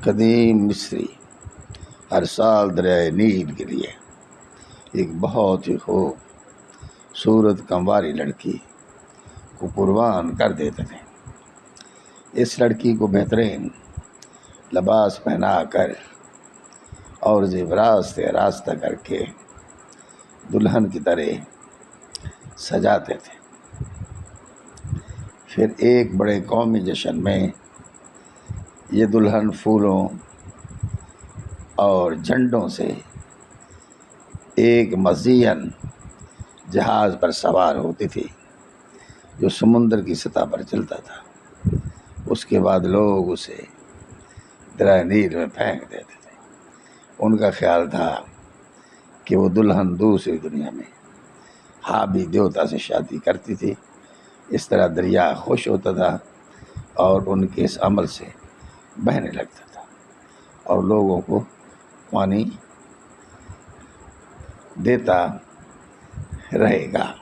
قدیم مصری ہر سال دریائے نیل کے لیے ایک بہت ہی خوبصورت کمواری لڑکی کو قربان کر دیتے تھے۔ اس لڑکی کو بہترین لباس پہنا کر اور زیورات سے آراستہ کر کے دلہن کی طرح سجاتے تھے۔ پھر ایک بڑے قومی جشن میں یہ دلہن پھولوں اور جھنڈوں سے ایک مزین جہاز پر سوار ہوتی تھی جو سمندر کی سطح پر چلتا تھا۔ اس کے بعد لوگ اسے دریا نیل میں پھینک دیتے تھے۔ ان کا خیال تھا کہ وہ دلہن دوسری دنیا میں ہابی دیوتا سے شادی کرتی تھی۔ اس طرح دریا خوش ہوتا تھا اور ان کے اس عمل سے بہنے لگتا تھا اور لوگوں کو پانی دیتا رہے گا۔